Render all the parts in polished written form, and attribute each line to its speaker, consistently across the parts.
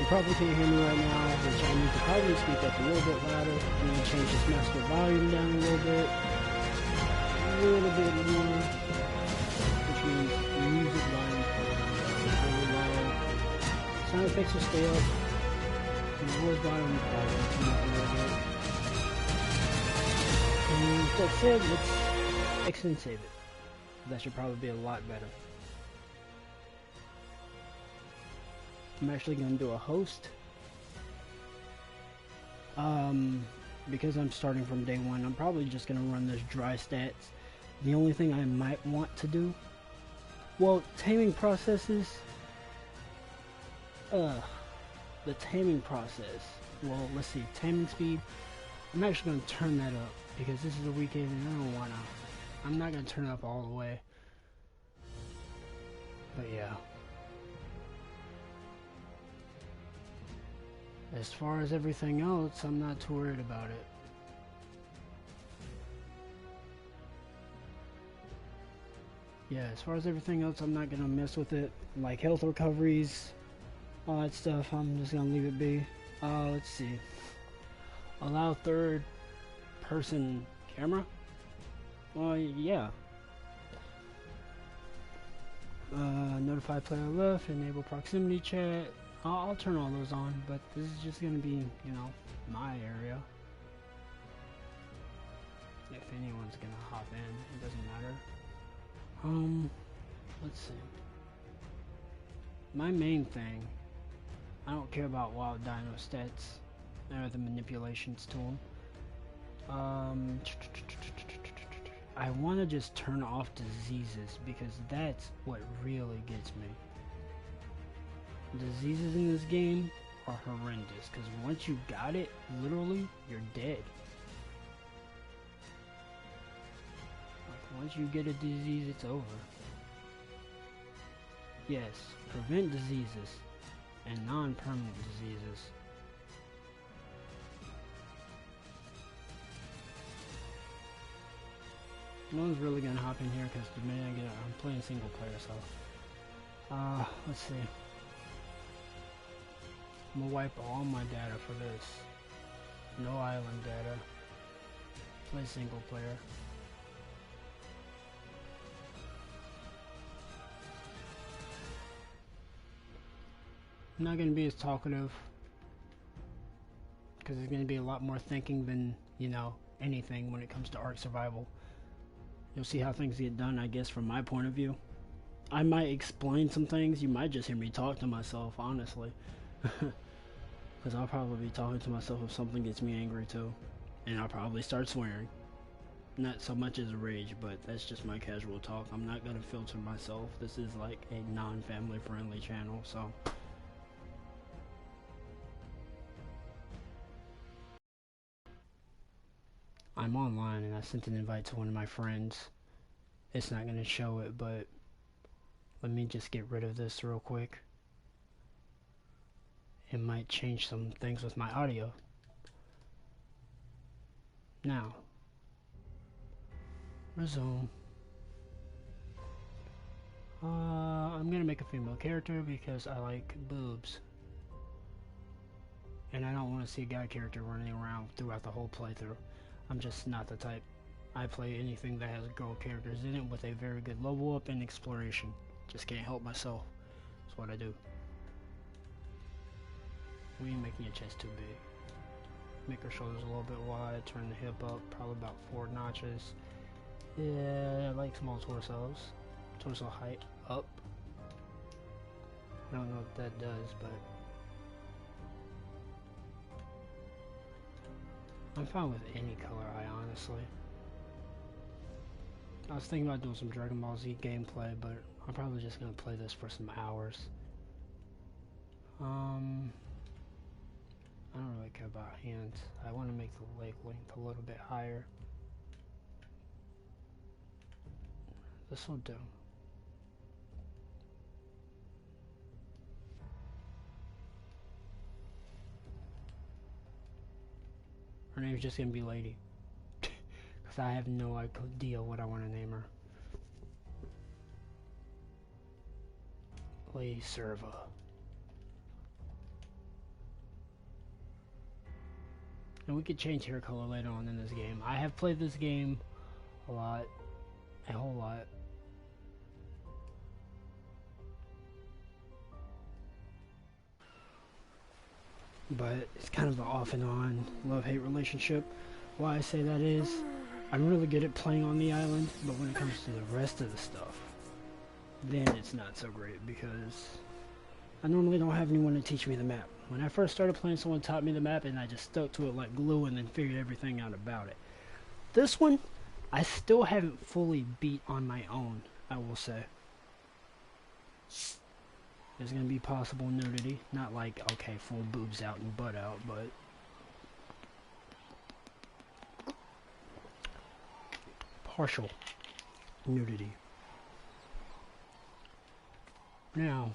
Speaker 1: probably can't hear me right now, which I need to probably speak up a little bit louder. I need to change this master volume down a little bit more, which means music volume really loud. Sound effects will stay up. My voice volume will probably come up a little bit. And with that said, let's exit and save it. That should probably be a lot better. I'm actually going to do a host. Because I'm starting from day one, I'm probably just going to run this dry stats. The only thing I might want to do, well, taming processes, the taming process, well, let's see, taming speed, I'm actually going to turn that up, because this is a weekend and I don't want to, I'm not going to turn it up all the way, but yeah. As far as everything else, I'm not too worried about it. Yeah, as far as everything else, I'm not gonna mess with it. Like health recoveries, all that stuff, I'm just gonna leave it be. Let's see. Allow third person camera? Well, yeah. Notify player left, enable proximity chat. I'll turn all those on, but this is just gonna be, you know, my area. If anyone's gonna hop in, it doesn't matter. Let's see. My main thing, I don't care about Wild Dino stats or the manipulations to them. I want to just turn off diseases because that's what really gets me. Diseases in this game are horrendous because once you got it, literally, you're dead. Like, once you get a disease, it's over. Yes, prevent diseases and non-permanent diseases. No one's really gonna hop in here because the minute I get it, I'm playing single player, so let's see. I'm gonna wipe all my data for this. No island data. Play single player. I'm not gonna be as talkative because there's gonna be a lot more thinking than, you know, anything when it comes to Ark Survival. You'll see how things get done, I guess, from my point of view. I might explain some things. You might just hear me talk to myself, honestly. Because I'll probably be talking to myself if something gets me angry too. And I'll probably start swearing. Not so much as a rage, but that's just my casual talk. I'm not going to filter myself. This is like a non-family friendly channel, so... I'm online and I sent an invite to one of my friends. It's not going to show it, but let me just get rid of this real quick. It might change some things with my audio. Now, resume. I'm going to make a female character because I like boobs. And I don't want to see a guy character running around throughout the whole playthrough. I'm just not the type. I play anything that has girl characters in it with a very good level up and exploration. Just can't help myself. That's what I do. We ain't making your chest too big. Make her shoulders a little bit wide. Turn the hip up, probably about 4 notches. Yeah, I like small torsos. Torso height up. I don't know what that does, but I'm fine with any color eye, honestly. I was thinking about doing some Dragon Ball Z gameplay, but I'm probably just gonna play this for some hours. I don't really care about hands. I want to make the leg length a little bit higher. This will do. Her name's just gonna be Lady. Because I have no idea what I want to name her. Lady Serva. And we could change hair color later on in this game. I have played this game a lot. A whole lot. But it's kind of an off and on love-hate relationship. Why I say that is, I'm really good at playing on the island, but when it comes to the rest of the stuff, then it's not so great because I normally don't have anyone to teach me the map. When I first started playing, someone taught me the map and I just stuck to it like glue and then figured everything out about it. This one, I still haven't fully beat on my own, I will say. There's going to be possible nudity. Not like, okay, full boobs out and butt out, but partial nudity. Now,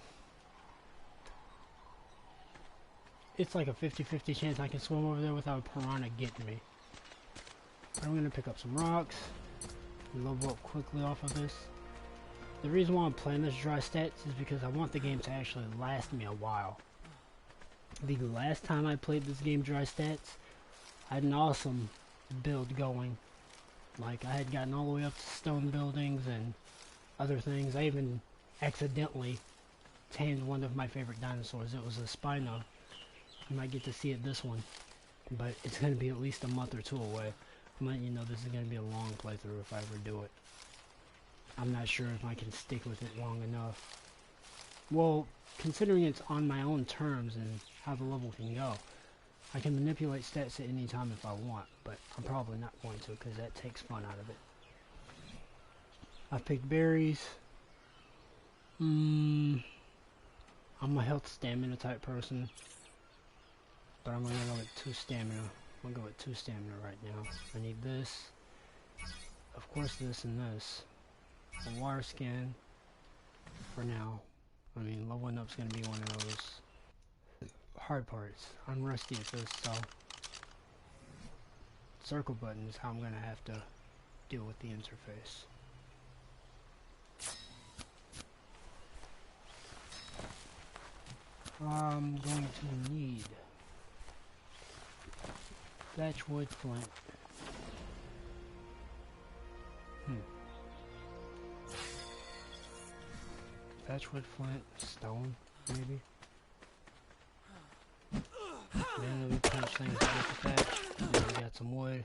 Speaker 1: it's like a 50-50 chance I can swim over there without a piranha getting me. I'm going to pick up some rocks, level up quickly off of this. The reason why I'm playing this dry stats is because I want the game to actually last me a while. The last time I played this game dry stats, I had an awesome build going. Like, I had gotten all the way up to stone buildings and other things. I even accidentally tamed one of my favorite dinosaurs. It was a Spino. You might get to see it this one, but it's going to be at least a month or two away. I'm letting you know this is going to be a long playthrough if I ever do it. I'm not sure if I can stick with it long enough. Well, considering it's on my own terms and how the level can go, I can manipulate stats at any time if I want, but I'm probably not going to because that takes fun out of it. I've picked berries. I'm a health stamina type person, but I'm going to go with 2 stamina. I'm going to go with 2 stamina right now. I need this, of course this and this. A water skin for now. I mean, leveling up's gonna be one of those hard parts. I'm rusty at this, so circle button is how I'm gonna have to deal with the interface. I'm going to need thatch wood flint. Thatchwood, flint, stone, maybe. Then we punch things to get the thatch. Then we got some wood.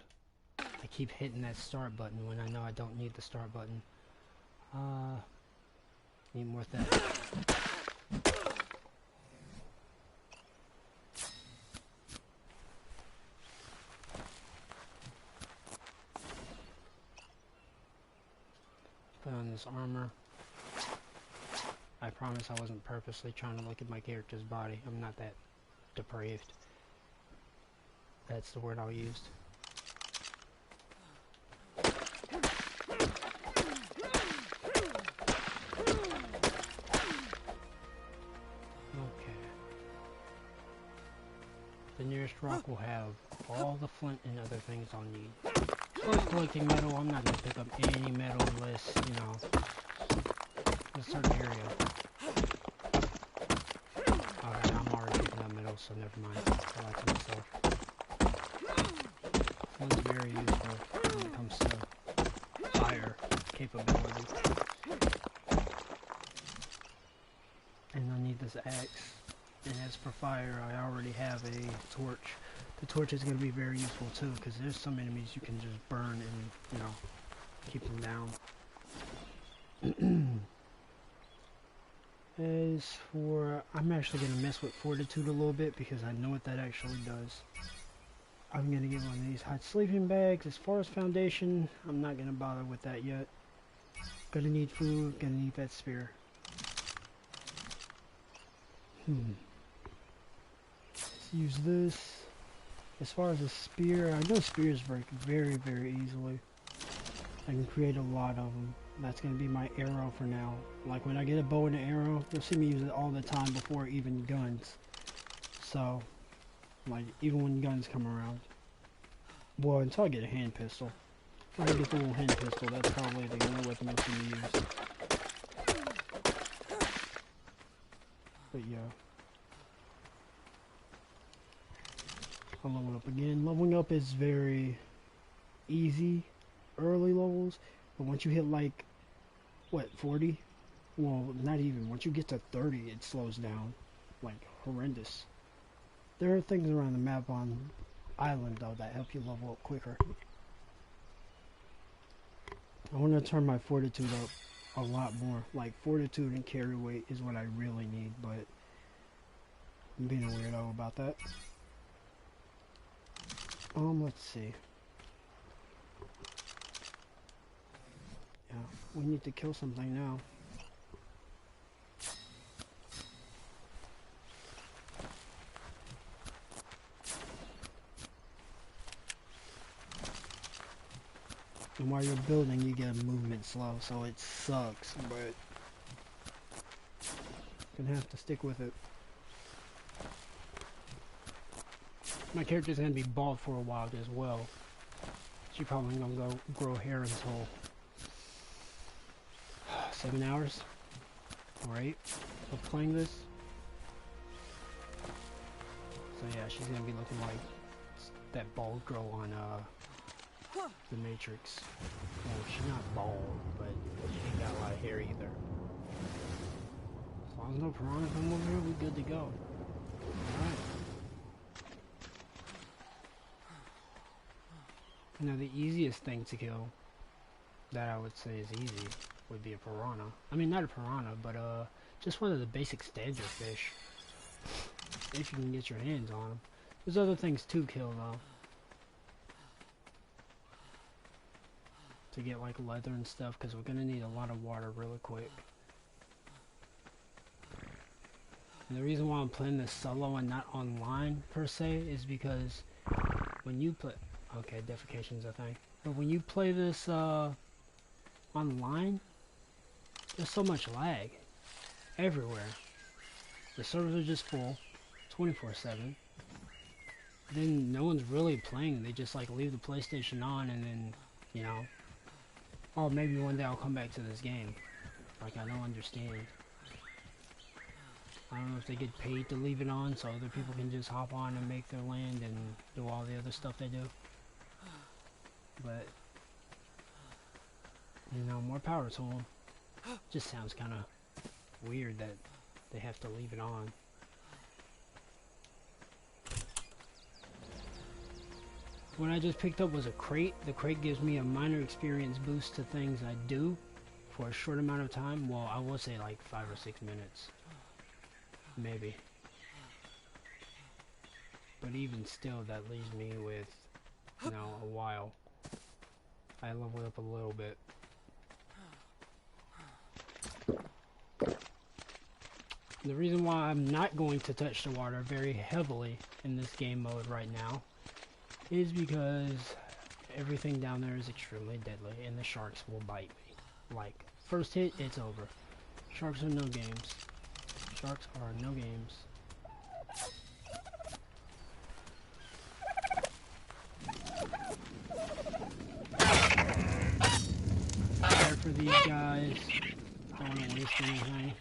Speaker 1: I keep hitting that start button when I know I don't need the start button. Need more thatch. Put on this armor. I promise I wasn't purposely trying to look at my character's body. I'm not that depraved. That's the word I used. Okay. The nearest rock will have all the flint and other things I'll need. For collecting metal, I'm not going to pick up any metal unless, you know, in a certain area. Alright, I'm already picking up metal, so never mind. I like to myself. Flint's very useful when it comes to fire capability. And I need this axe. And as for fire, I already have a torch. The torch is going to be very useful too, because there's some enemies you can just burn and, you know, keep them down. As for, I'm actually going to mess with fortitude a little bit because I know what that actually does. I'm going to get one of these hot sleeping bags. As far as foundation, I'm not going to bother with that yet. Gonna need food, gonna need that spear. Let's use this. As far as a spear, I know spears break very, very easily. I can create a lot of them. That's going to be my arrow for now. Like when I get a bow and an arrow, you'll see me use it all the time before even guns. So, like even when guns come around. Well, until I get a hand pistol. When I get the little hand pistol, that's probably the only weapon I'm going to use. But yeah. I'll level up again. Leveling up is very easy early levels, but once you hit like, what, 40? Well, not even. Once you get to 30, it slows down. Like, horrendous. There are things around the map on Island, though, that help you level up quicker. I want to turn my fortitude up a lot more. Like, fortitude and carry weight is what I really need, but I'm being a weirdo about that. Let's see. Yeah, we need to kill something now. And while you're building, you get movement slow, so it sucks, but you're gonna have to stick with it. My character's gonna be bald for a while as well. She's probably gonna go grow hair until 7 hours or 8 of playing this. So yeah, she's gonna be looking like that bald girl on The Matrix. Well, she's not bald, but she ain't got a lot of hair either. As long as no piranhas come over here, we good to go. Alright. Now the easiest thing to kill, that I would say is easy, would be a piranha. I mean, not a piranha, but just one of the basic standard fish. If you can get your hands on them. There's other things to kill though. To get like leather and stuff, because we're gonna need a lot of water really quick. And the reason why I'm playing this solo and not online per se is because when you play, okay, defecation's a thing, but when you play this online, there's so much lag everywhere. The servers are just full 24/7. Then no one's really playing. They just like leave the PlayStation on and then, you know, oh, maybe one day I'll come back to this game. Like, I don't understand. I don't know if they get paid to leave it on so other people can just hop on and make their land and do all the other stuff they do. But, you know, more power to them. Just sounds kind of weird that they have to leave it on. What I just picked up was a crate. The crate gives me a minor experience boost to things I do for a short amount of time. Well, I will say like 5 or 6 minutes. Maybe. But even still, that leaves me with, you know, a while. I leveled up a little bit. The reason why I'm not going to touch the water very heavily in this game mode right now is because everything down there is extremely deadly and the sharks will bite me. Like, first hit, it's over. Sharks are no games. Sharks are no games. Sorry for these guys. Don't want to waste anything.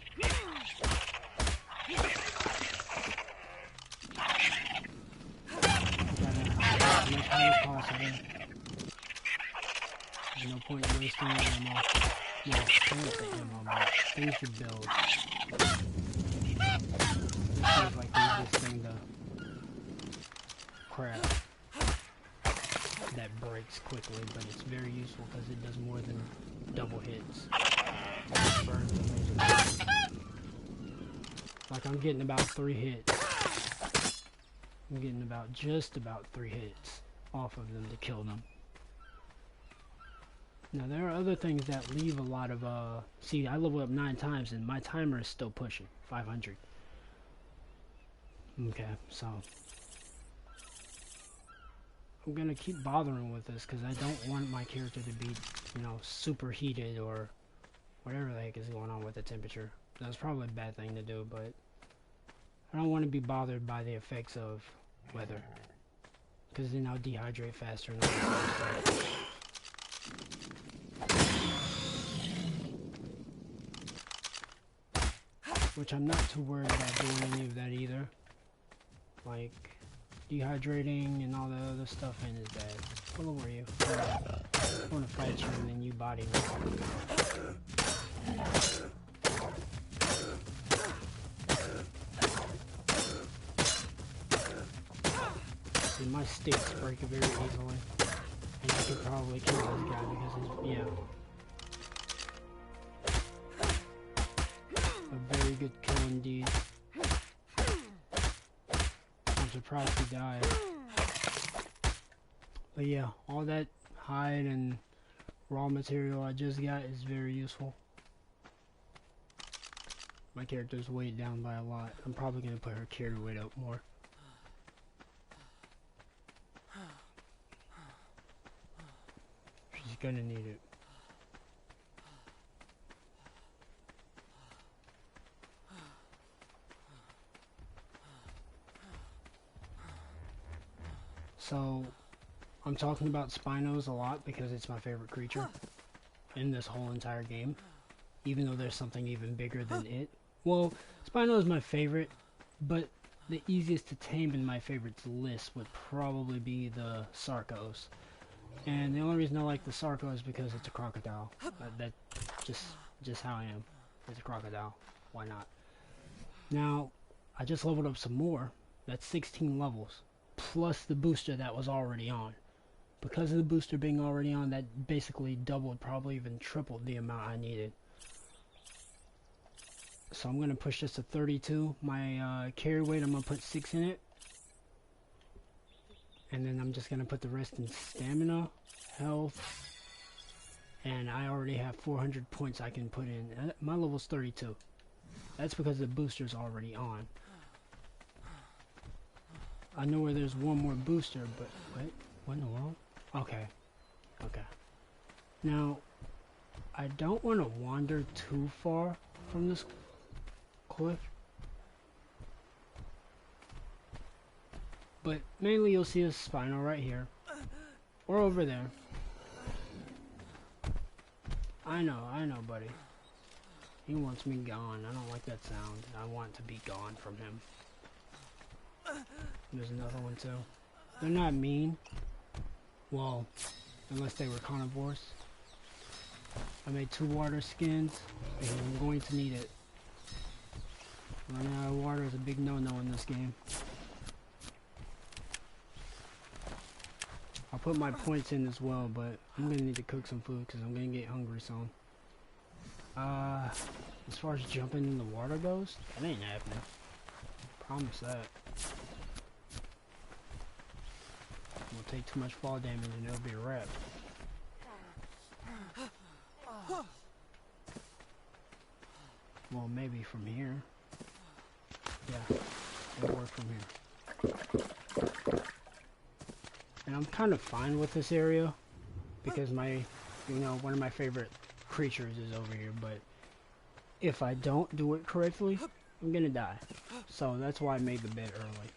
Speaker 1: There's no point in wasting ammo. Yeah, I won't say ammo, but things to build. This seems like the easiest thing to craft that breaks quickly, but it's very useful because it does more than double hits. It burns and loses. Like, I'm getting about 3 hits. I'm getting about just about 3 hits off of them to kill them. Now there are other things that leave a lot of see, I level up 9 times and my timer is still pushing 500. Okay, so I'm gonna keep bothering with this because I don't want my character to be, you know, super heated or whatever the heck is going on with the temperature. That's probably a bad thing to do, but I don't want to be bothered by the effects of weather, because then I'll dehydrate faster and all this other stuff. Which I'm not too worried about doing any of that either. Like, dehydrating and all the other stuff in is bad. What level are you? I want to fight you and then you body me. See, my sticks break very easily. And I could probably kill this guy because he's, yeah. A very good kill indeed. I'm surprised he died. But yeah, all that hide and raw material I just got is very useful. My character's weighed down by a lot. I'm probably going to put her carry weight up more. She's going to need it. So, I'm talking about Spinos a lot because it's my favorite creature in this whole entire game. Even though there's something even bigger than it. Well, Spino is my favorite, but the easiest to tame in my favorites list would probably be the Sarcos. And the only reason I like the Sarco is because it's a crocodile. That's just how I am. It's a crocodile. Why not? Now, I just leveled up some more. That's 16 levels. Plus the booster that was already on. Because of the booster being already on, that basically doubled, probably even tripled the amount I needed. So I'm going to push this to 32. My carry weight, I'm going to put 6 in it. And then I'm just going to put the rest in stamina, health. And I already have 400 points I can put in. My level's 32. That's because the booster's already on. I know where there's one more booster, but wait, what in the world? Okay. Okay. Now, I don't want to wander too far from this cliff. But mainly you'll see a Spino right here. Or over there. I know, buddy. He wants me gone. I don't like that sound. I want to be gone from him. There's another one too. They're not mean. Well, unless they were carnivores. I made 2 water skins, and I'm going to need it. Running out of water is a big no-no in this game. I'll put my points in as well, but I'm going to need to cook some food because I'm going to get hungry soon. As far as jumping in the water goes, that ain't happening. Promise that. We'll take too much fall damage and it'll be a wrap. Well, maybe from here. Yeah, it'll work from here. And I'm kind of fine with this area because one of my favorite creatures is over here, but if I don't do it correctly, I'm gonna die. So that's why I made the bed early.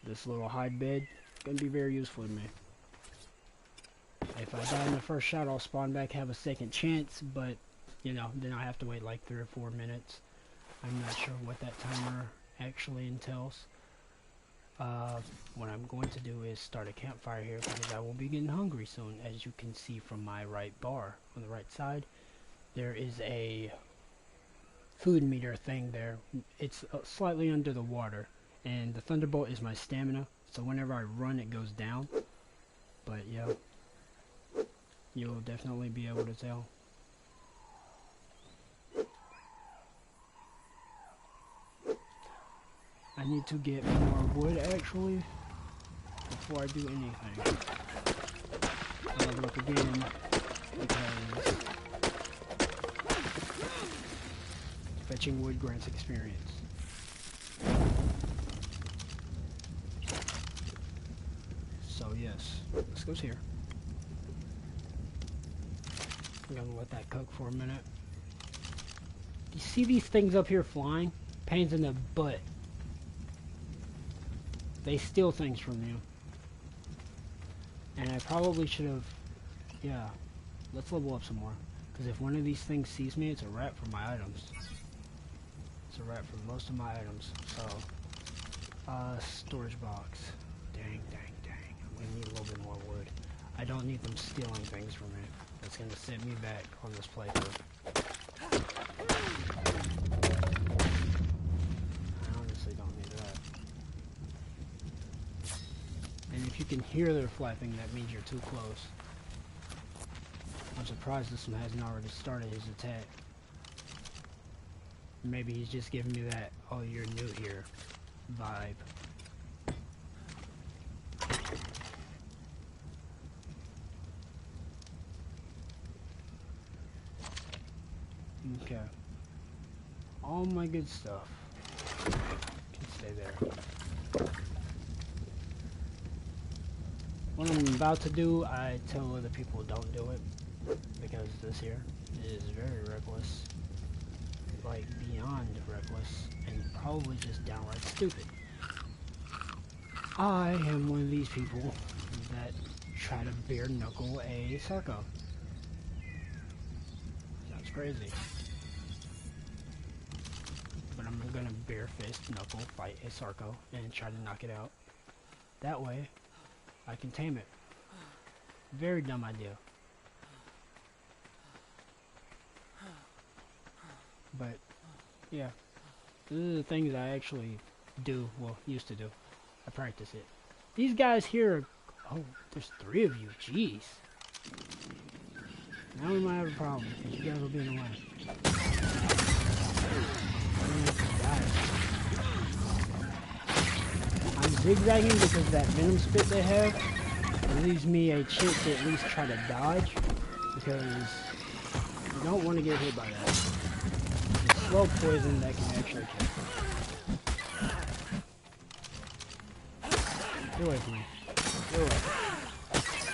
Speaker 1: This little hide bed is gonna be very useful to me. If I die in the first shot, I'll spawn back, have a second chance, but then I have to wait like 3 or 4 minutes. I'm not sure what that timer actually entails. What I'm going to do is start a campfire here because I will be getting hungry soon. As you can see from my right bar on the right side, there is a food meter thing there. It's slightly under the water, and the Thunderbolt is my stamina, so whenever I run it goes down. But yeah, you'll definitely be able to tell. I need to get more wood actually before I do anything. I'll level up again because fetching wood grants experience. So yes, this goes here. I'm gonna let that cook for a minute. You see these things up here flying? Pains in the butt. They steal things from you. And I probably should have... Yeah. Let's level up some more. Because if one of these things sees me, it's a wrap for my items. It's a wrap for most of my items. So, Storage box. Dang, dang, dang. I'm gonna need a little bit more wood. I don't need them stealing things from me. That's gonna set me back on this playthrough. I honestly don't need that. And if you can hear their flapping, that means you're too close. I'm surprised this one hasn't already started his attack. Maybe he's just giving me that, oh, you're new here vibe. Okay. All my good stuff can stay there. What I'm about to do, I tell other people don't do it, because this here is very reckless. Like, beyond reckless, and probably just downright stupid. I am one of these people that try to bare knuckle a Sarco. Sounds crazy. But I'm gonna bare fist knuckle fight a Sarco and try to knock it out. That way, I can tame it. Very dumb idea. But, yeah. These are the things I actually do, well, used to do. I practice it. These guys here are, oh, there's 3 of you, jeez. Now we might have a problem, because you guys will be in the way. I'm zigzagging because that venom spit they have leaves me a chance to at least try to dodge, because you don't want to get hit by that. It's slow poison that can actually kill. Get away from me. Get away.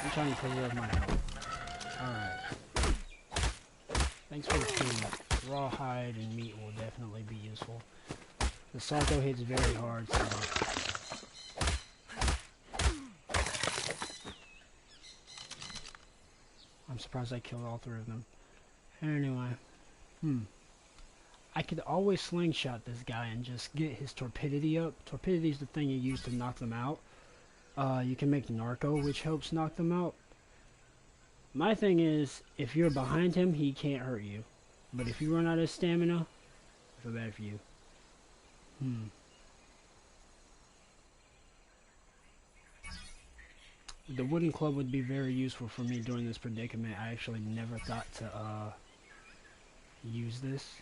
Speaker 1: I'm trying to preserve my health. Alright. Thanks for the food. Raw hide and meat will definitely be useful. The Sarco hits very hard, so... I'm surprised I killed all 3 of them. Anyway. I could always slingshot this guy and just get his torpidity up. Torpidity is the thing you use to knock them out. You can make Narco, which helps knock them out. My thing is, if you're behind him, he can't hurt you. But if you run out of stamina, I feel bad for you. The wooden club would be very useful for me during this predicament. I actually never thought to use this.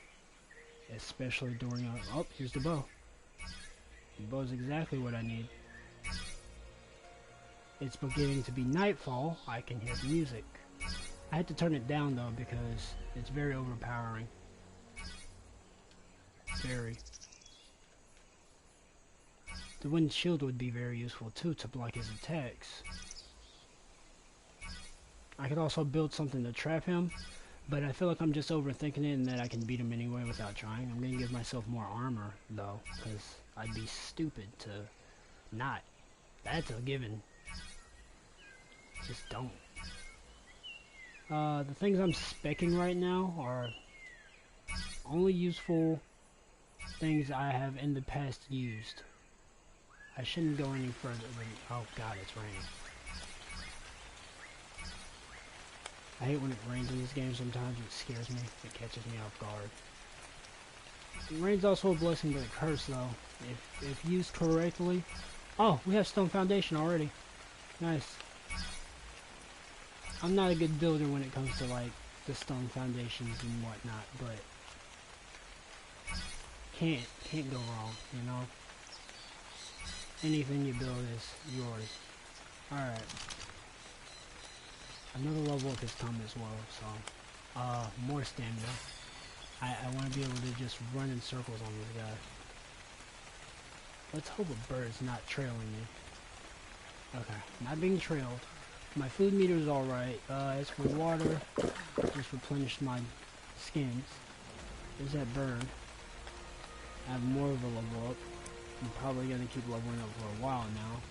Speaker 1: Especially during a... Oh, here's the bow. The bow is exactly what I need. It's beginning to be nightfall. I can hear the music. I had to turn it down though because it's very overpowering. Very. The wind shield would be very useful too to block his attacks. I could also build something to trap him, but I feel like I'm just overthinking it and that I can beat him anyway without trying. I'm gonna give myself more armor though, because I'd be stupid to not. That's a given. Just don't. The things I'm speccing right now are only useful things I have in the past used. I shouldn't go any further. Oh god, it's raining. I hate when it rains in this game sometimes. It scares me. It catches me off guard. Rain's also a blessing but a curse though. If used correctly. Oh, we have stone foundation already. Nice. I'm not a good builder when it comes to like the stone foundations and whatnot, but can't go wrong, you know. Anything you build is yours. Alright. Another level up has come as well, so more stamina. I want to be able to just run in circles on this guy. Let's hope a bird's not trailing me. Okay, not being trailed. My food meter is alright. As for water, just replenished my skins. There's that bird. I have more of a level up. I'm probably going to keep leveling up for a while now.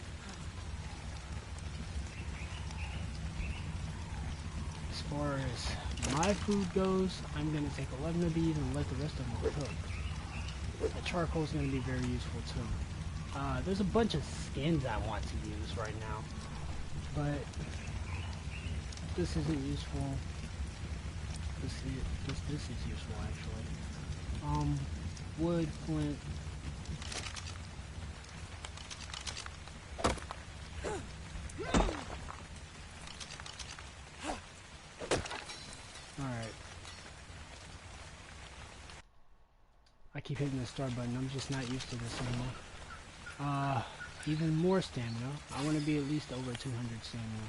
Speaker 1: As far as my food goes, I'm going to take 11 of these and let the rest of them cook. The charcoal is going to be very useful too. There's a bunch of skins I want to use right now, but this isn't useful. This is useful actually. Wood, flint. Alright. I keep hitting the start button, I'm just not used to this anymore. Even more stamina. I want to be at least over 200 stamina.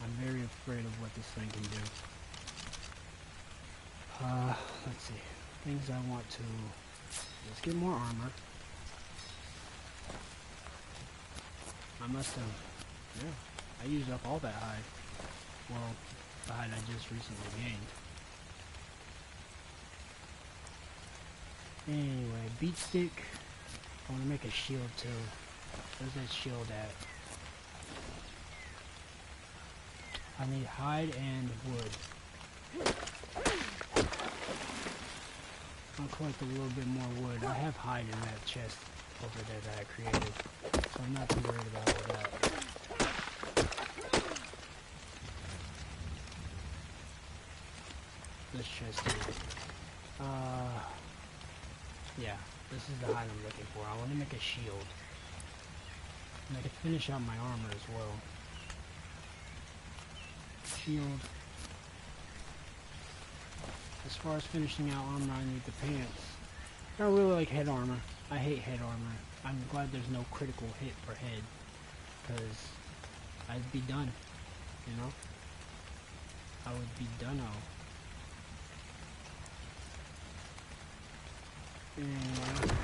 Speaker 1: I'm very afraid of what this thing can do. Let's see. Things I want to... Let's get more armor. I must have... Yeah, I used up all that hide. Well, the hide I just recently gained. Anyway, beat stick. I want to make a shield too. Where's that shield at? I need hide and wood. I'll collect a little bit more wood. I have hide in that chest over there that I created, so I'm not too worried about all that. This chest here. Yeah, this is the hide I'm looking for. I want to make a shield. And I can finish out my armor as well. Shield. As far as finishing out armor, I need the pants. I don't really like head armor. I hate head armor. I'm glad there's no critical hit for head, because I'd be done, you know? I would be done-o. Anyway.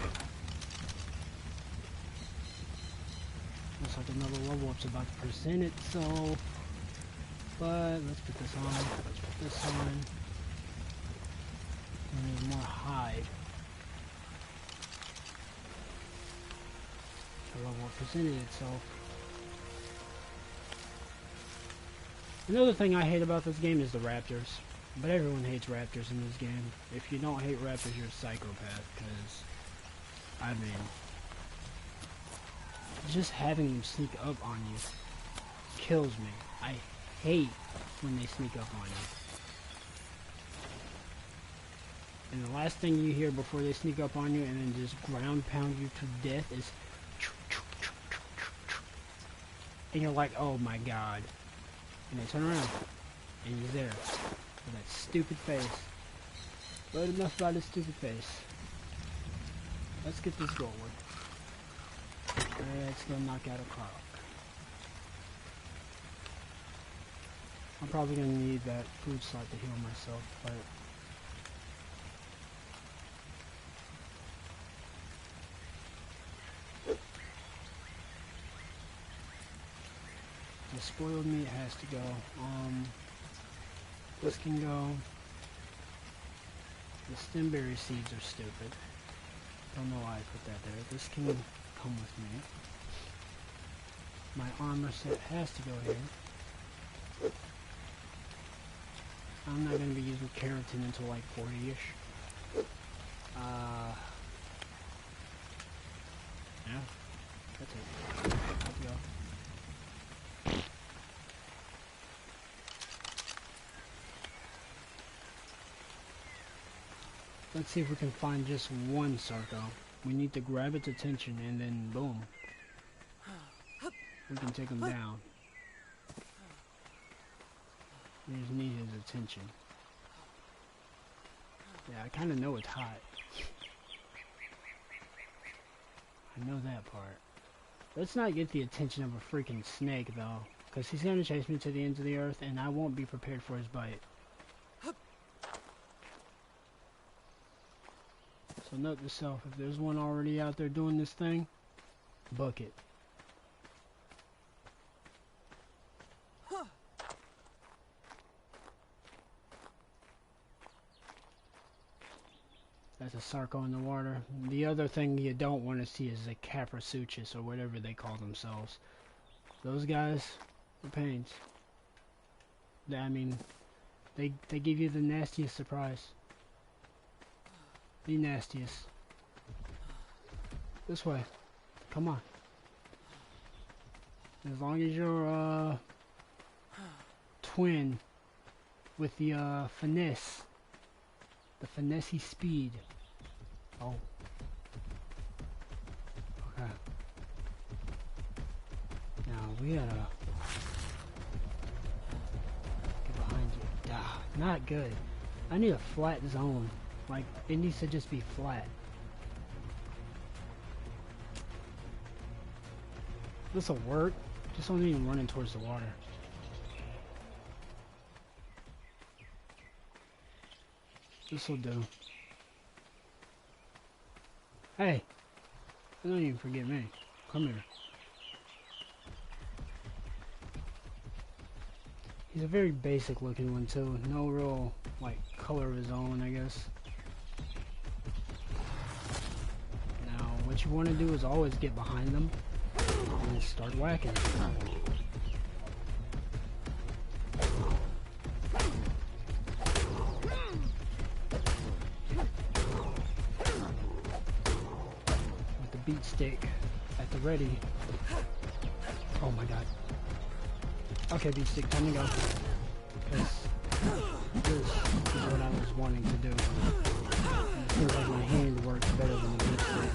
Speaker 1: Looks like another level up's about to present itself. But let's put this on. Let's put this on. We need more hide. The level presented itself. Another thing I hate about this game is the raptors. But everyone hates raptors in this game. If you don't hate raptors, you're a psychopath, because, I mean, just having them sneak up on you kills me. I hate when they sneak up on you. And the last thing you hear before they sneak up on you and then just ground pound you to death is and you're like, oh my god. And they turn around and you're there with that stupid face. But enough about his stupid face. Let's get this going. Let's go knock out a clock. I'm probably gonna need that food slot to heal myself, but the spoiled meat has to go. This can go. The stemberry seeds are stupid. Don't know why I put that there. This can come with me. My armor set has to go here. I'm not going to be using keratin until like 40-ish. Yeah, that's it. Let's go. Let's see if we can find just one Sarco. We need to grab its attention and then boom. We can take him down. We just need his attention. Yeah, I kind of know it's hot. I know that part. Let's not get the attention of a freaking snake though, because he's going to chase me to the ends of the earth and I won't be prepared for his bite. So note to self, if there's one already out there doing this thing, book it. That's a Sarco in the water. The other thing you don't want to see is a Caprasuchus or whatever they call themselves. Those guys are pains. I mean, they give you the nastiest surprise. The nastiest. This way. Come on. As long as you're twin with the finesse. The finessey speed. Oh. Okay. Now we gotta get behind you. Ah, not good. I need a flat zone. Like, it needs to just be flat. This'll work. Just don't even running towards the water. This'll do. Hey! Don't even forget me. Come here. He's a very basic looking one too. No real, like, color of his own, I guess. Now, what you want to do is always get behind them and start whacking. With the beat stick at the ready. Oh my god. Okay, beat stick, time to go. Because this is what I was wanting to do. And it feels like my hand works better than the beat stick.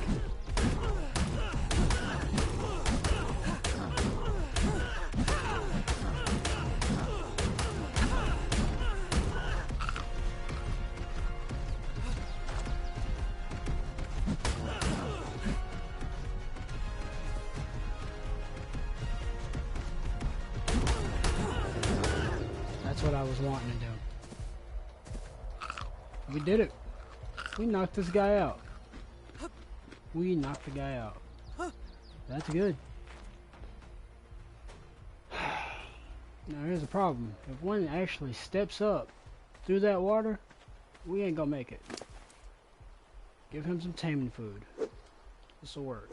Speaker 1: That's what I was wanting to do. We did it. We knocked this guy out. We knocked the guy out. That's good. Now here's the problem. If one actually steps up through that water, we ain't gonna make it. Give him some taming food. This'll work.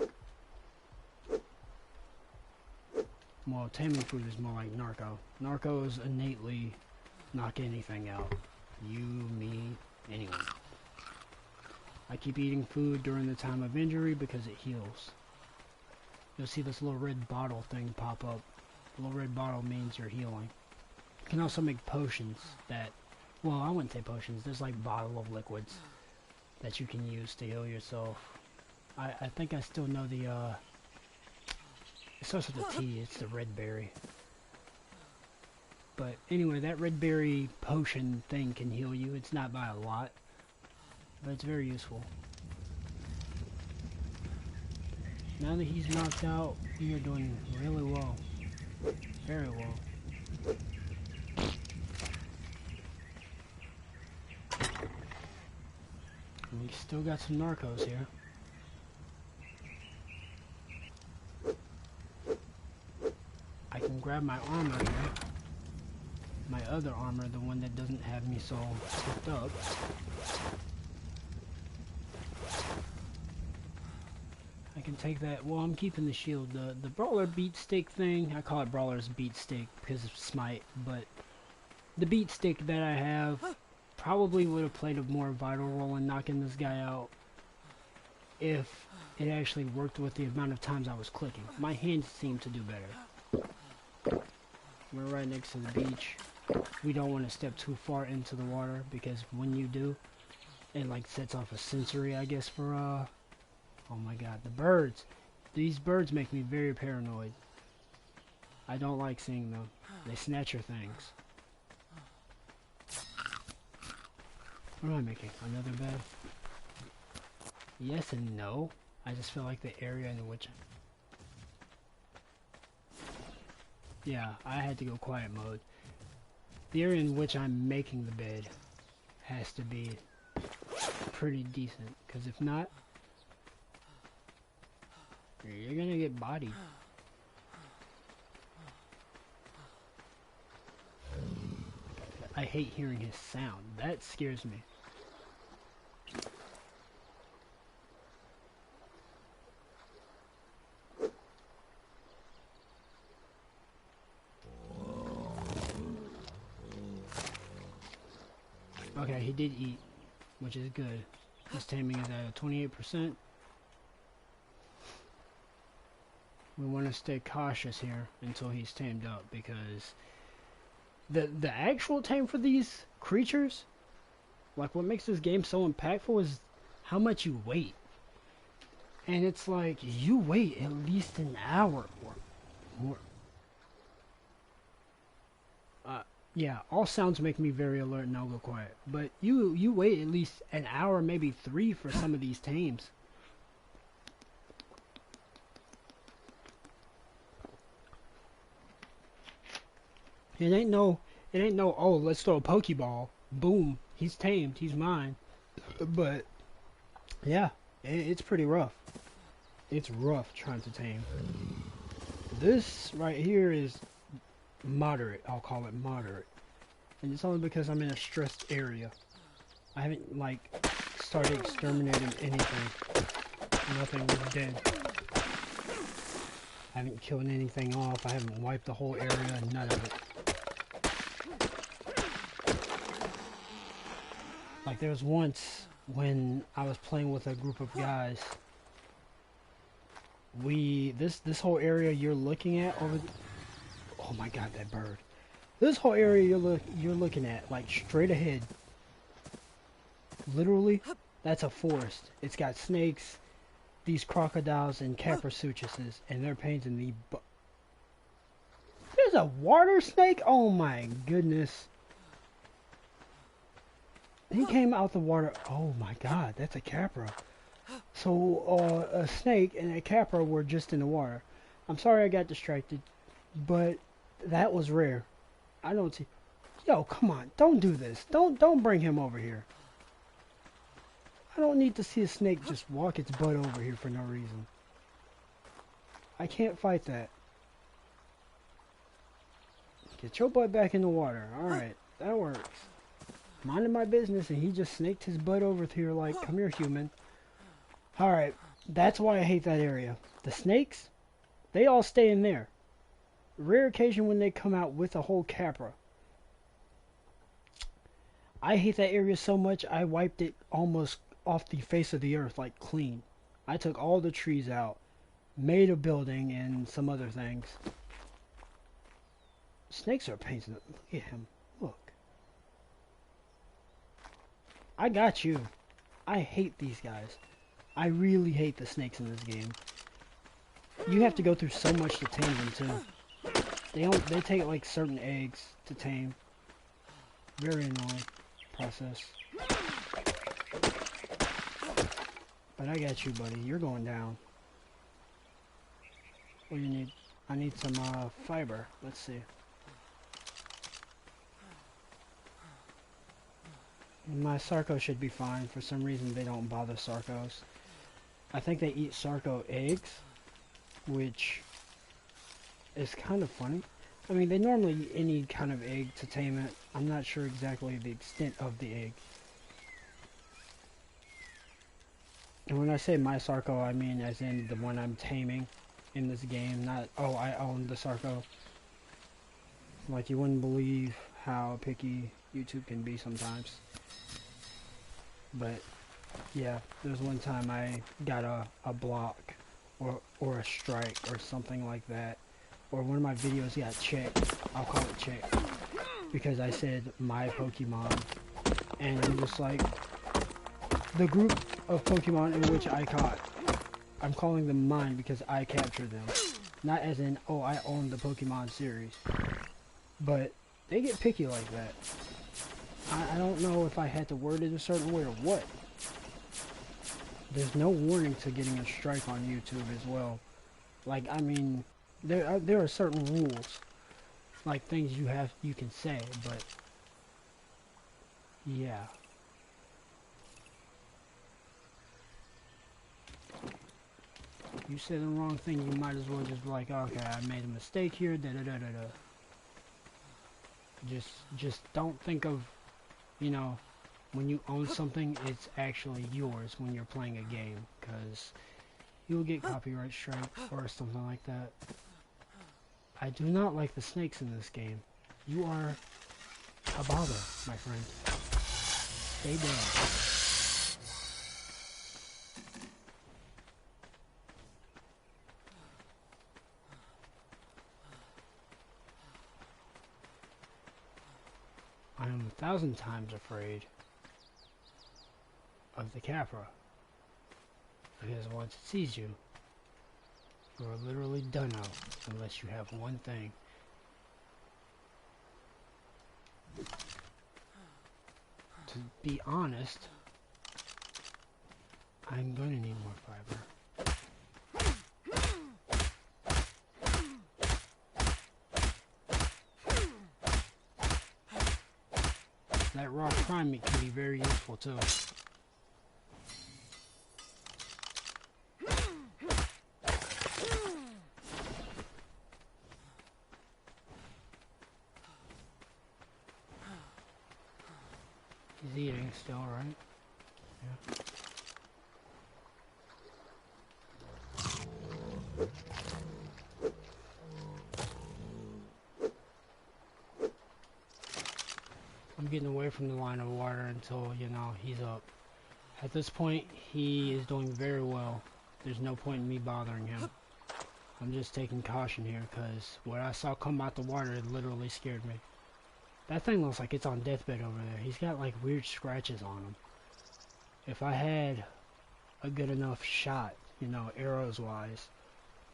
Speaker 1: Well, taming food is more like narco. Narcos innately knock anything out. You, me, anyone. I keep eating food during the time of injury because it heals. You'll see this little red bottle thing pop up. The little red bottle means you're healing. You can also make potions that, well, I wouldn't say potions, there's like bottle of liquids that you can use to heal yourself. I think I still know the, it starts with a T, it's the red berry. But anyway, that red berry potion thing can heal you. It's not by a lot, but it's very useful. Now that he's knocked out, we are doing really well. Very well. And we still got some narcos here. I can grab my armor here. My other armor, the one that doesn't have me so hooked up. I can take that. Well, I'm keeping the shield. The brawler beat stick thing, I call it brawler's beat stick because of smite, but the beat stick that I have probably would have played a more vital role in knocking this guy out if it actually worked with the amount of times I was clicking. My hands seem to do better. We're right next to the beach. We don't want to step too far into the water because when you do, it like sets off a sensory, I guess, for oh my god, the birds. These birds make me very paranoid. I don't like seeing them. They snatch your things. What am I making? Another bed? Yes and no. I just feel like the area in which... Yeah, I had to go quiet mode. The area in which I'm making the bed has to be pretty decent, because if not, you're gonna get bodied. I hate hearing his sound. That scares me. Okay, he did eat, which is good. His taming is at 28%. We want to stay cautious here until he's tamed up, because the actual tame for these creatures, like what makes this game so impactful, is how much you wait. And it's like, you wait at least an hour or more. Yeah, all sounds make me very alert and I'll go quiet. But you wait at least an hour, maybe 3 for some of these tames. It ain't no, oh, let's throw a Pokeball. Boom, he's tamed, he's mine. But, yeah, it's pretty rough. It's rough trying to tame. This right here is moderate. I'll call it moderate. And it's only because I'm in a stressed area. I haven't, like, started exterminating anything. Nothing was dead. I haven't killed anything off. I haven't wiped the whole area. None of it. Like, there was once when I was playing with a group of guys. This whole area you're looking at over oh my god, that bird. This whole area you're looking at, like straight ahead, literally, that's a forest. It's got snakes, these crocodiles, and caprasuchuses, and they're pains in the butt. There's a water snake? Oh my goodness. He came out the water. Oh my god, that's a capra. So, a snake and a capra were just in the water. I'm sorry I got distracted, but that was rare. I don't see... Yo, come on, don't do this. Don't bring him over here. I don't need to see a snake just walk its butt over here for no reason. I can't fight that. Get your butt back in the water. Alright, that works. Minding my business, and he just snaked his butt over here like, come here, human. Alright, that's why I hate that area. The snakes, they all stay in there. Rare occasion when they come out with a whole capra. I hate that area so much, I wiped it almost off the face of the earth, like clean. I took all the trees out, made a building, and some other things. Snakes are pains in the... Look at him. Look. I got you. I hate these guys. I really hate the snakes in this game. You have to go through so much to tame them too. They take like certain eggs to tame. Very annoying process. But I got you, buddy. You're going down. What do you need? I need some fiber. Let's see. My Sarco should be fine. For some reason they don't bother Sarcos. I think they eat Sarco eggs, which is kind of funny. I mean, they normally eat any kind of egg to tame it. I'm not sure exactly the extent of the egg. And when I say my Sarco, I mean as in the one I'm taming in this game, not, oh, I own the Sarco. Like, you wouldn't believe how picky YouTube can be sometimes. But yeah, there was one time I got a block or a strike or something like that, or one of my videos got checked. I'll call it checked because I said my Pokemon, and I'm just like, the group of Pokemon in which I caught, I'm calling them mine because I captured them, not as in, oh, I own the Pokemon series. But they get picky like that. I don't know if I had to word it a certain way or what. There's no warning to getting a strike on YouTube as well. Like, I mean, there are certain rules, like things you can say, but yeah. You say the wrong thing, you might as well just be like, okay, I made a mistake here, da da da da da. Just don't think of, you know, when you own something, it's actually yours when you're playing a game, because you'll get copyright strike or something like that. I do not like the snakes in this game. You are a bother, my friend. Stay dead. 1,000 times afraid of the Capra. Because once it sees you, you are literally done out unless you have one thing. To be honest, I'm gonna need more fiber. That raw prime meat can be very useful too. He's eating still, right? Yeah. I'm getting away from the line of water until, you know, he's up. At this point, he is doing very well. There's no point in me bothering him. I'm just taking caution here because what I saw come out the water literally scared me. That thing looks like it's on deathbed over there. He's got like weird scratches on him. If I had a good enough shot, you know, arrows wise,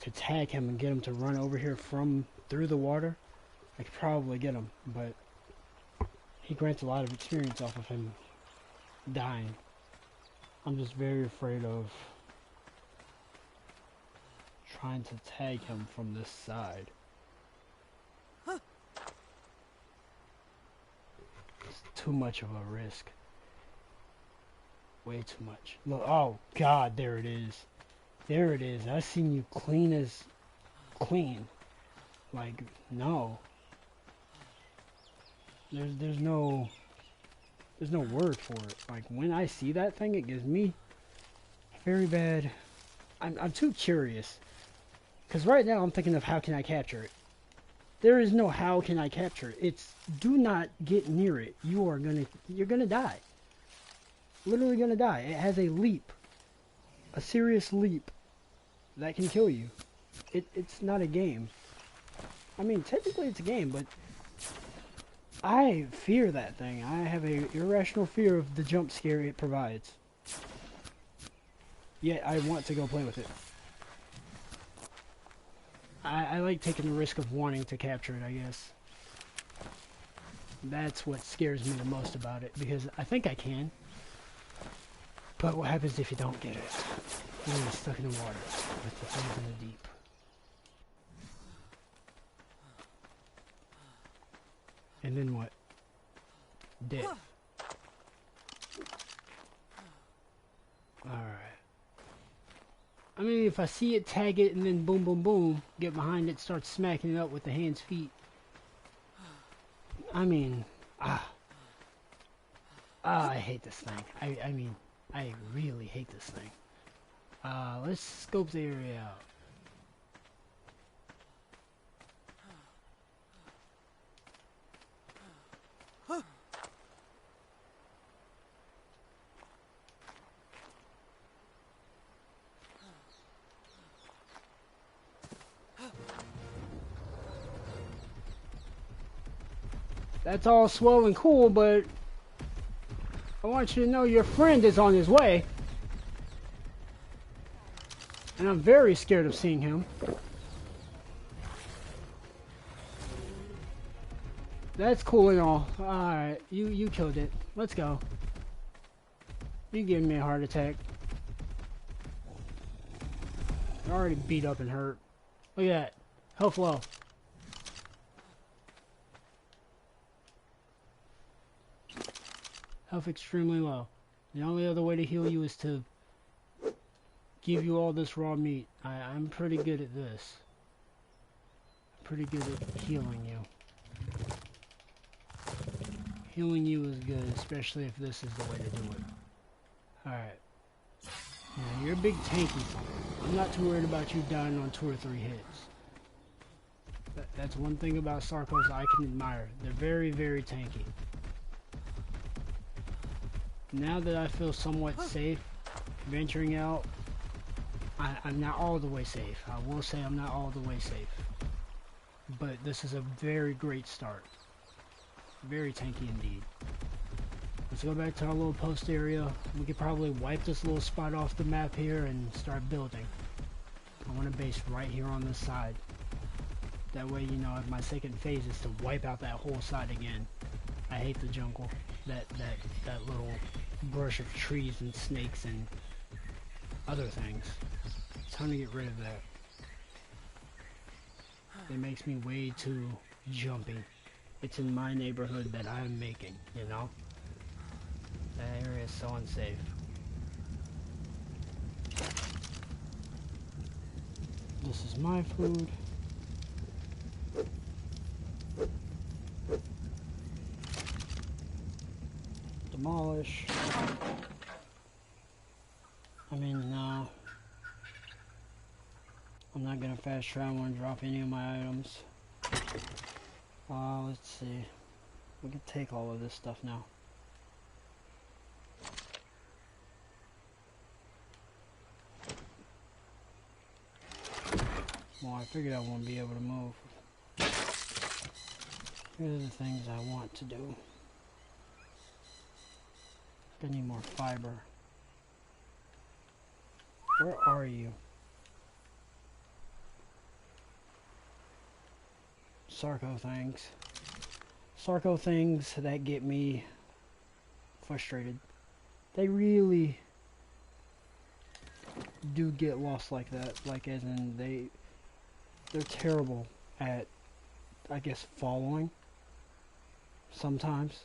Speaker 1: to tag him and get him to run over here from through the water, I could probably get him, but he grants a lot of experience off of him dying. I'm just very afraid of trying to tag him from this side. It's too much of a risk. Way too much. Look, oh God, there it is. There it is. I seen you clean as clean. Like, no. There's no word for it. Like, when I see that thing, it gives me very bad. I'm too curious. Because right now I'm thinking of how can I capture it. There is no how can I capture it. It's do not get near it. You're gonna die. Literally gonna die. It has a leap. A serious leap that can kill you. It's not a game. I mean, technically it's a game, but I fear that thing. I have a irrational fear of the jump scare it provides. Yet I want to go play with it. I like taking the risk of wanting to capture it, I guess. That's what scares me the most about it, because I think I can. But what happens if you don't get it? You're gonna be stuck in the water with the things in the deep. And then what? Death. Alright. I mean, if I see it, tag it, and then boom, boom, boom, get behind it, start smacking it up with the hands, feet. I mean, I hate this thing. I mean, I really hate this thing. Let's scope the area out. That's all swell and cool, but I want you to know your friend is on his way. And I'm very scared of seeing him. That's cool and all. Alright, you killed it. Let's go. You giving me a heart attack. You're already beat up and hurt. Look at that. Health low. Health extremely low. The only other way to heal you is to give you all this raw meat. I'm pretty good at this. I'm pretty good at healing you. Healing you is good, especially if this is the way to do it. Alright. Now, you're a big tanky. I'm not too worried about you dying on 2 or 3 hits. That's one thing about Sarcos I can admire. They're very, very tanky. Now that I feel somewhat safe venturing out, I'm not all the way safe. I will say I'm not all the way safe. But this is a very great start. Very tanky indeed. Let's go back to our little post area. We could probably wipe this little spot off the map here and start building. I want a base right here on this side. That way, you know, if my second phase is to wipe out that whole side again. I hate the jungle. That little brush of trees and snakes and other things. It's time to get rid of that. It makes me way too jumpy. It's in my neighborhood that I'm making, you know? That area is so unsafe. This is my food. Demolish. I mean, no. I'm not gonna fast travel and drop any of my items. Let's see. We can take all of this stuff now. Well, I figured I won't be able to move. Here are the things I want to do. I need more fiber. Where are you? Sarco things. Sarco things that get me frustrated. They really do get lost like that. Like as in they're terrible at, I guess, following. Sometimes.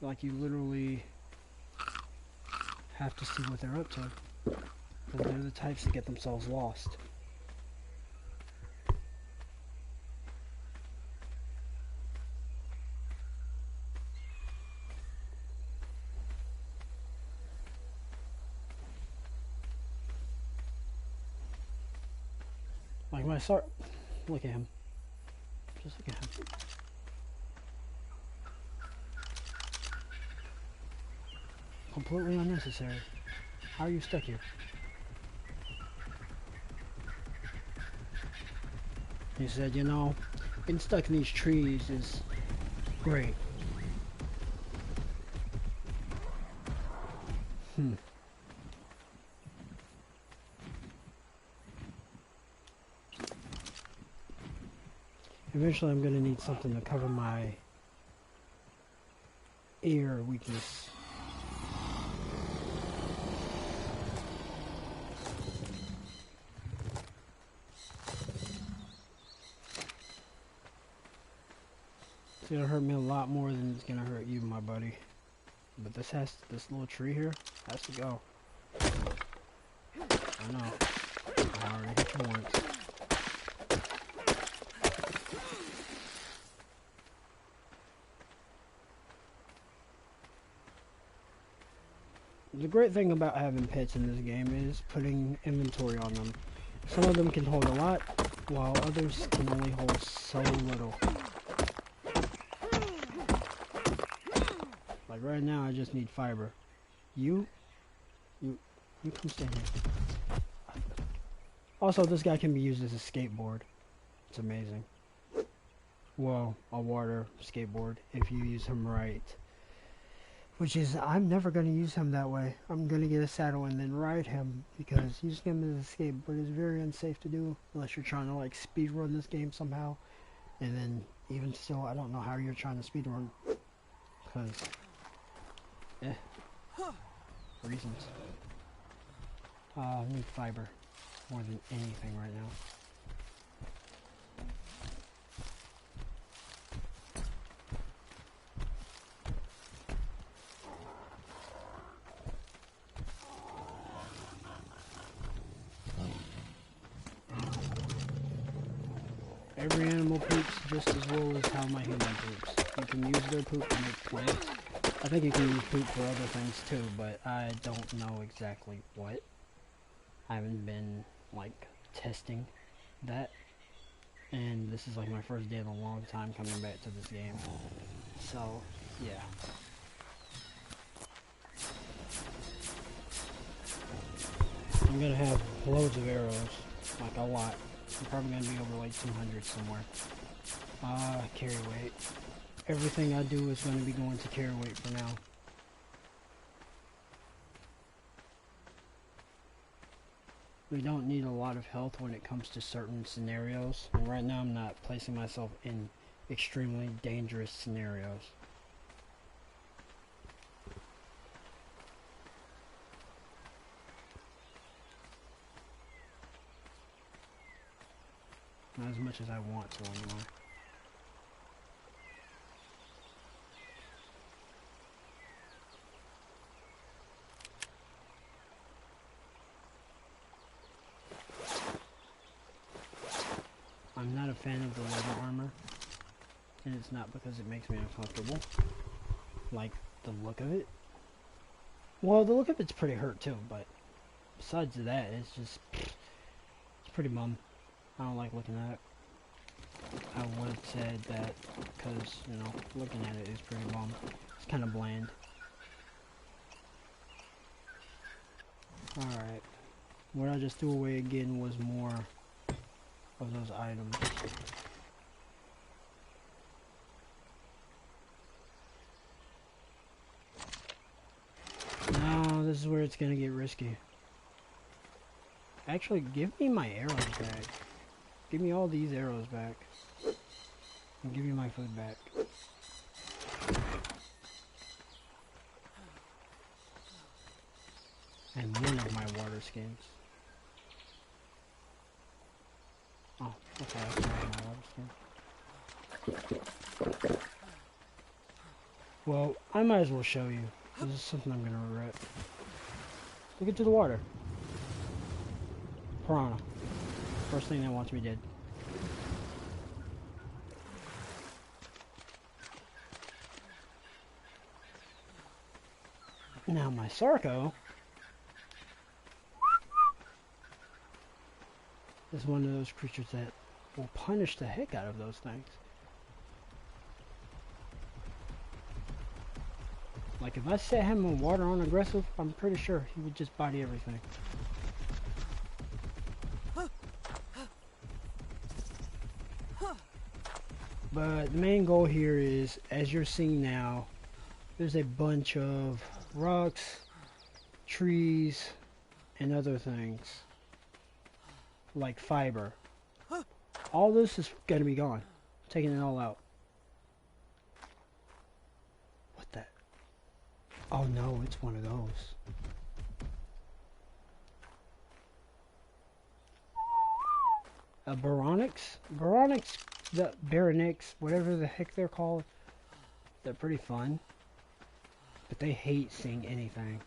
Speaker 1: Like you literally have to see what they're up to. Because they're the types that get themselves lost. Like when I start, look at him. Just look at him. Completely unnecessary. How are you stuck here? He said, you know, getting stuck in these trees is great. Eventually I'm going to need something to cover my ear weakness. It's gonna hurt me a lot more than it's gonna hurt you, my buddy. But this little tree here has to go. I know. I already hit you once. The great thing about having pets in this game is putting inventory on them. Some of them can hold a lot, while others can only hold so little. Like right now, I just need fiber. You come stand here. Also, this guy can be used as a skateboard. It's amazing. Well, a water skateboard if you use him right. Which is, I'm never going to use him that way. I'm going to get a saddle and then ride him, because using him as a skateboard is very unsafe to do unless you're trying to like speed run this game somehow. And then even still, I don't know how you're trying to speed run, because reasons. I need fiber more than anything right now. Every animal poops just as well as how my human poops. You can use their poop to make plants. I think you can use poop for other things too, but I don't know exactly what. I haven't been, like, testing that. And this is like my first day in a long time coming back to this game. So, yeah. I'm gonna have loads of arrows, like a lot. I'm probably gonna be over like 200 somewhere. Carry weight. Everything I do is gonna be going to carry weight for now. We don't need a lot of health when it comes to certain scenarios. And right now I'm not placing myself in extremely dangerous scenarios. Not as much as I want to anymore. I'm not a fan of the leather armor, and it's not because it makes me uncomfortable. Like the look of it. Well, the look of it's pretty hurt too, but besides that, it's pretty bum. I don't like looking at it. I would have said that because, you know, looking at it is pretty bum. It's kind of bland. Alright. What I just threw away again was more of those items. Now, this is where it's gonna get risky. Actually, give me my arrows back. Give me all these arrows back. And give me my food back. And one of my water skins. Oh, okay, that's one of my water skins. Well, I might as well show you. This is something I'm gonna regret. Look into the water. Piranha. First thing that wants me dead. Now my Sarco is one of those creatures that will punish the heck out of those things. Like if I set him in water on aggressive, I'm pretty sure he would just body everything. But the main goal here is, as you're seeing now, there's a bunch of rocks, trees, and other things. Like fiber. All this is gonna be gone. Taking it all out. What the? Oh no, it's one of those. A Baronix? Baronix, the Baronix, whatever the heck they're called. They're pretty fun. But they hate seeing anything.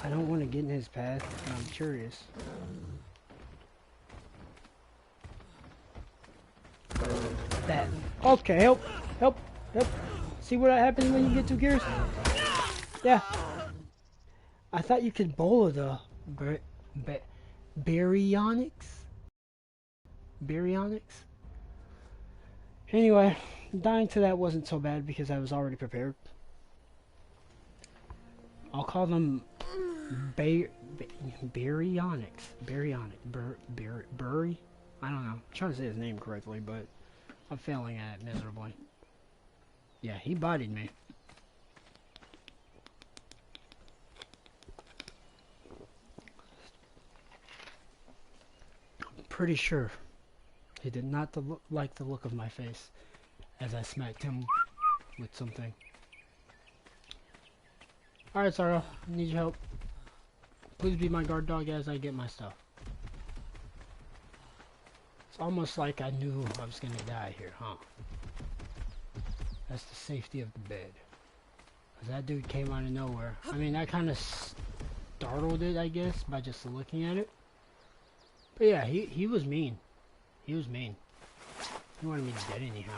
Speaker 1: I don't want to get in his path, and I'm curious. That. Okay, help! Help! Help! See what happens when you get too curious? Yeah. I thought you could bowl the Baryonyx? Baryonyx? Anyway, dying to that wasn't so bad because I was already prepared. I'll call them Baryonyx. Bury? I don't know. I'm trying to say his name correctly, but I'm failing at it miserably. Yeah, he bodied me. I'm pretty sure he did not like the look of my face as I smacked him with something. Alright, Sarah, I need your help. Please be my guard dog as I get my stuff. It's almost like I knew I was gonna die here, huh? That's the safety of the bed. Cause that dude came out of nowhere. I mean, I kind of startled it, I guess, by just looking at it. But yeah, he was mean. He was mean. He wanted me dead anyhow.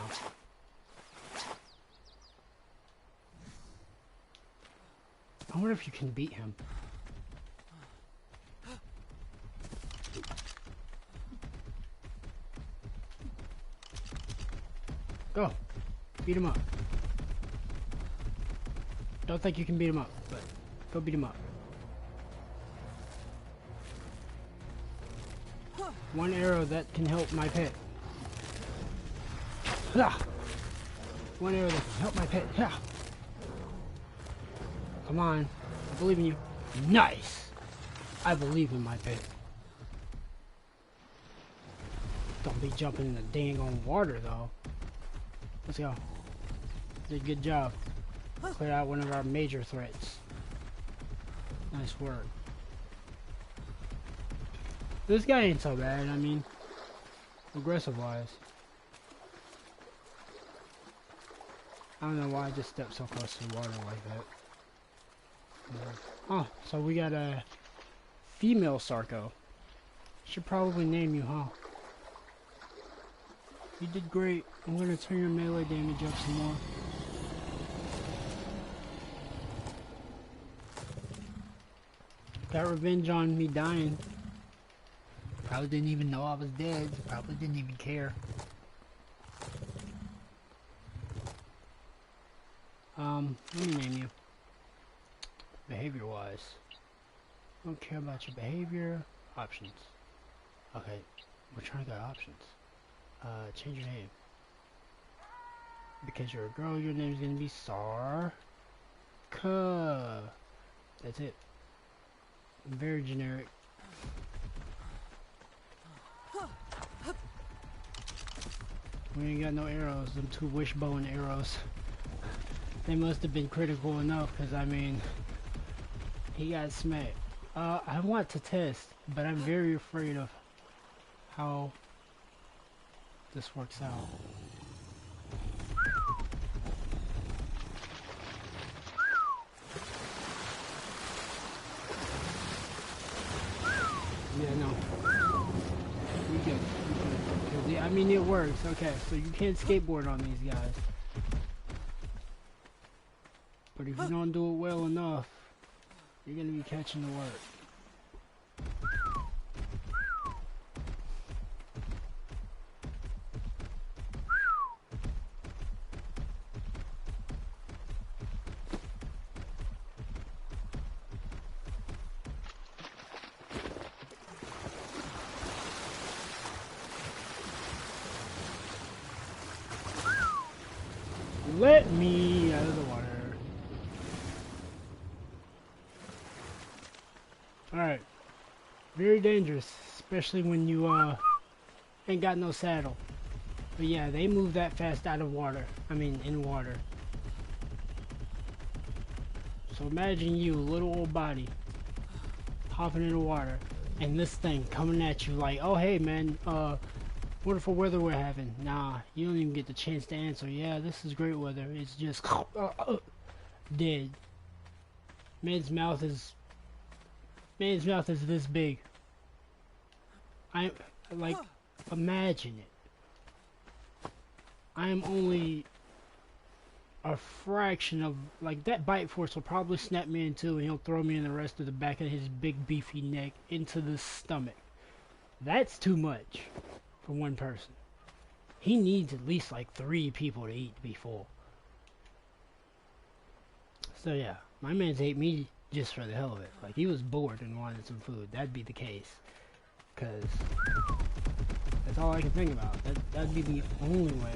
Speaker 1: I wonder if you can beat him. Go. Beat him up. Don't think you can beat him up, but go beat him up. One arrow that can help my pet. Ha! One arrow that can help my pet. Ha! Come on. I believe in you. Nice! I believe in my pet. Don't be jumping in the dang on water, though. Let's go. Did a good job. Cleared out one of our major threats. Nice work. This guy ain't so bad, I mean, aggressive-wise. I don't know why I just stepped so close to the water like that. Oh, so we got a female Sarco. Should probably name you, huh? You did great. I'm gonna turn your melee damage up some more. Got revenge on me dying. Probably didn't even know I was dead. Probably didn't even care. Let me name you. Behavior-wise. Don't care about your behavior. Options. Okay, we're trying to get options. Change your name. Because you're a girl, your name's gonna be Sarka. That's it. Very generic. We ain't got no arrows. Them two wishbone arrows. They must have been critical enough, because I mean, he got smacked. I want to test, but I'm very afraid of how this works out. Yeah, no. We good. I mean, it works. Okay, so you can't skateboard on these guys. But if you don't do it well enough, you're gonna be catching the work. Let me out of the water. Alright. Very dangerous, especially when you ain't got no saddle. But yeah, they move that fast out of water. I mean, in water. So imagine you, little old body, hopping in the water, and this thing coming at you like, oh hey man, wonderful weather we're having. Nah, you don't even get the chance to answer. Yeah, this is great weather. It's just dead. Man's mouth is this big. I like imagine it. I am only a fraction of like that bite force will probably snap me in two, and he'll throw me in the rest of the back of his big beefy neck into the stomach. That's too much for one person. He needs at least like 3 people to eat to be full. So yeah, my man's ate me just for the hell of it. Like he was bored and wanted some food. That'd be the case. Cause that's all I can think about. That'd be the only way.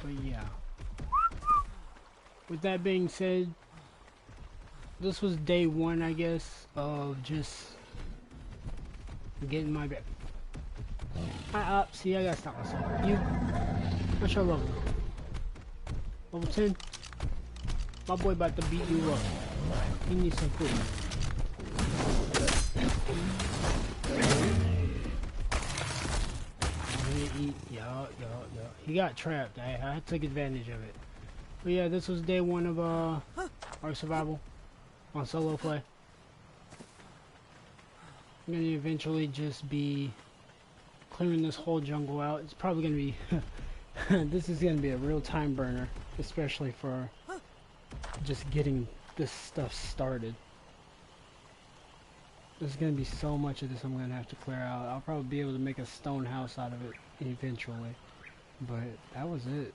Speaker 1: But yeah. With that being said, this was day 1, I guess, of just getting my back. See, I gotta stop myself. You, what's your level? Level 10? My boy about to beat you up. He needs some food. Eat. Yo. He got trapped. I took advantage of it. But yeah, this was day 1 of our survival on solo play. I'm gonna eventually just be clearing this whole jungle out. It's probably gonna be this is gonna be a real time burner, especially for just getting this stuff started. There's gonna be so much of this I'm gonna have to clear out. I'll probably be able to make a stone house out of it eventually. But that was it.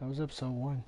Speaker 1: That was episode 1.